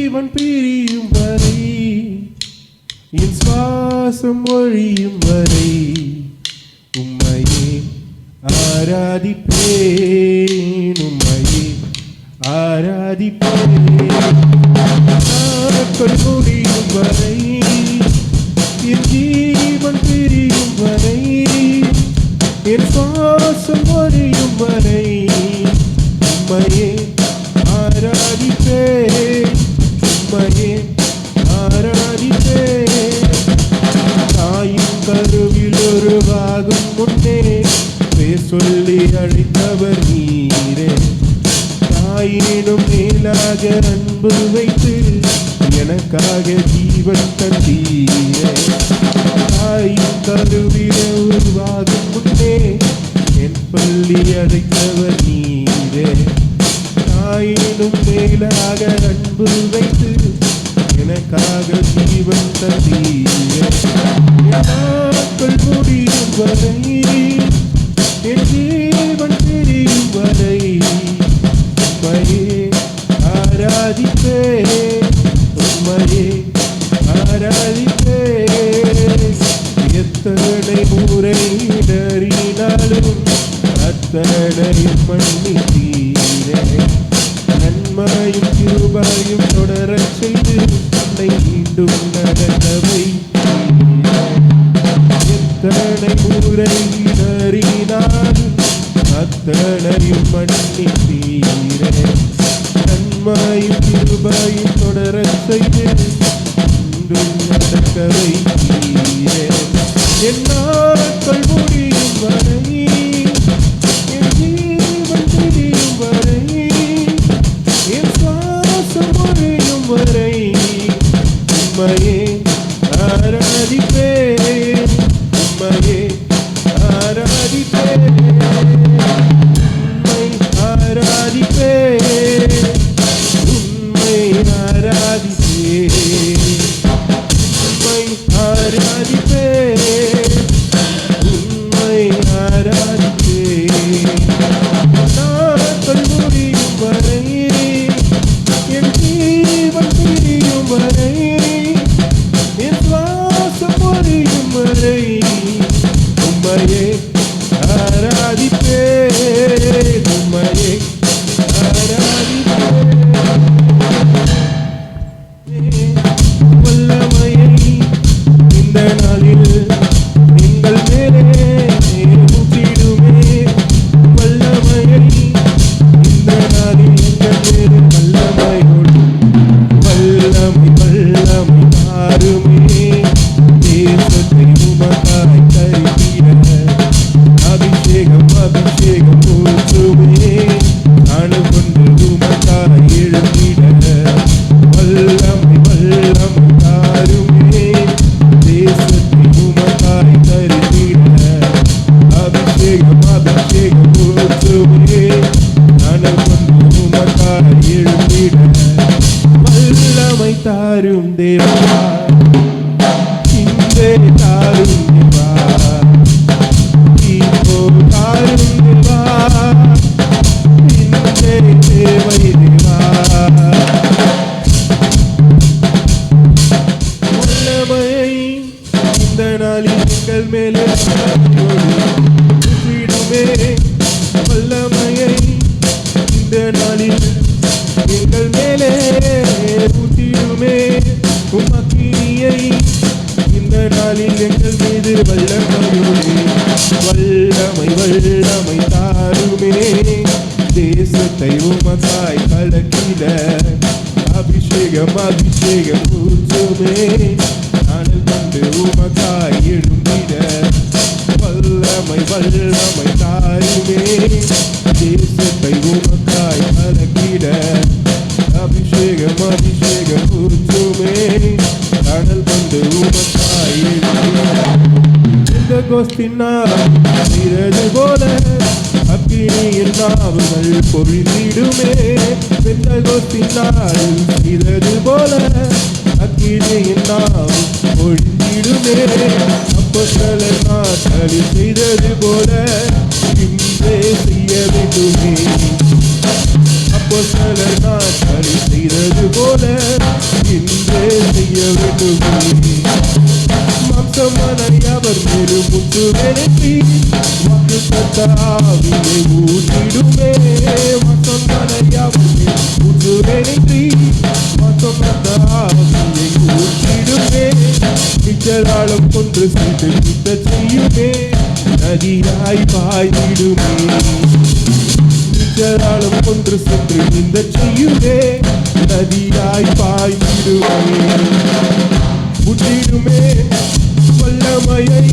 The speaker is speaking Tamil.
ஜீவன் பிரியும் வரை என் சுவாசம் ஒழியும் வரை உம்மையே ஆராதிப்பேன், உம்மையே ஆராதிப்பேன். நாட்கள் முடியும் வரை என் ஜீவன் பிரியும் வரை என் சுவாசம் ஒழியும் வரை உம்மையே ஆராதிப்பேன், உம்மையே ஆராதிப்பேன். தாயும் கருவில் உருவாகும் முன்னே பேர் சொல்லி அழைத்தவர் நீரே. தாயினும் மேலாக அன்பு வைத்து எனக்காக ஜீவன் தந்தீரே. தாயும் கருவில் உருவாகும் முன்னே என் பள்ளி அழைத்தவர் நீரே. தாயினும் மேலாக அன்பு வைத்து எனக்காக ஜீவன் தந்தீரே. நாட்கள் முடியும் வரை என் ஜீவன் பிரியும் வரை உம்மையே ஆராதிப்பேன், உம்மையே ஆராதிப்பேன். எத்தனை முறை இடறினாலும் அத்தனையும் மன்னித்தீரே. நன்மையும் கிருபையும் தொடரச் செய்து என்னை மீண்டும் நடக்க வைத்தீரே. எத்தனை முறை இடறினாலும் அத்தனையும் மன்னித்தீரே. நன்மையும் கிருபையும் தொடரச் செய்து மீண்டும் நடக்க வைத்தீரே. என் நாட்கள் முடியும் வரை என் ஜீவன் பிரியும் வரை என் சுவாசம் ஒழியும் வரை உம்மையே ஆராதிப்பேன், உம்மையே ஆராதிப்பேன், உம்மை ஆராதிப்பேன், உம்மை ஆராதிப்பேன், உம்மை ஆராதிப்பேன், உம்மை ஆராதிப்பேன். நாட்கள் முடியும் வரை என் ஜீவன் பிரியும் வரை என் சுவாசம் ஒழியும் வரை உம்மையே ஆராதிப்பேன், உம்மையே ஆராதிப்பேன். வல்லமையை இந்த நாளில் எங்கள் மேலே ஊற்றிடுமே. வல்லமையை இந்த நாளில் எங்கள் மேலே வல்லமையோடு வல்லமை வல்லமை தாருமே. தேசத்தை உமக்காய் தரித்திட அபிஷேகம் அபிஷேகம் ஊற்றுமே. அணு கொண்டு உமக்காய் எழுந்திட வல்லமை வல்லமை தாருமே. தேசத்தை உமக்காய் தரித்திட அபிஷேகம் அபிஷேகம் ஊற்றுமே. அணு கொண்டு உமக்காய் எழுந்திட வல்லமை தாரும் தேவா, இன்றே தாரும் தேவா, இப்போ தாரும் தேவா, இன்றே தேவை தேவா. வல்லமையை இந்த நாளில் எங்கள் மேலே ஊற்றிடுமே. வல்லமையை இந்த நாளில் எங்கள் மேலே ஊற்றிடுமே. உமக்கினியை இந்த நாளில் எங்கள் மீது வல்லமையோடு வல்லமை வல்லமை தாருமே. தேசத்தை உமக்காய் கலக்கிட அபிஷேகம் அபிஷேகம் ஊற்றுமே. அனல் கொண்டு உமக்காய் எழும்பிட வல்லமை வல்லமை தாருமே. தேசத்தை உமக்காய் கலக்கிட அபிஷேகம் அபிஷேகம் ஊற்றுமே. அனல் கொண்டு உமக்காய் எழும்பிட கோஸ்தினால் செய்தது போல அக்கினியின் நாவுகள் பொழிந்திடுமே. பெந்தகோஸ்தினால் செய்தது போல அக்கினியின் நாவு பொழிந்திடுமே. அப்போஸ்தலர் நாட்களில் செய்தது போல இன்றே செய்ய வேண்டுமே. அப்போஸ்தலர் நாட்களில் செய்தது போல வேண்டுமே மாம்சமான அவர் மேலும் முற்றுவேனன்றி வாக்கு தத்தாவினை ஊற்றிடுமே மாம்சமான அவர் மேல் முற்றுவேனன்றி வாக்கு தத்தாவினை ஊற்றிடுமே நிச்சராலும் கொன்று செய்து யுத்த செய்யுமே நதியாய் பாய்ந்திடுமே நிச்சராலும் கொன்று சென்று இந்த செய்யுமே நதியாய் பாய்ந்திடுமே முற்றிடுமே வல்லமையை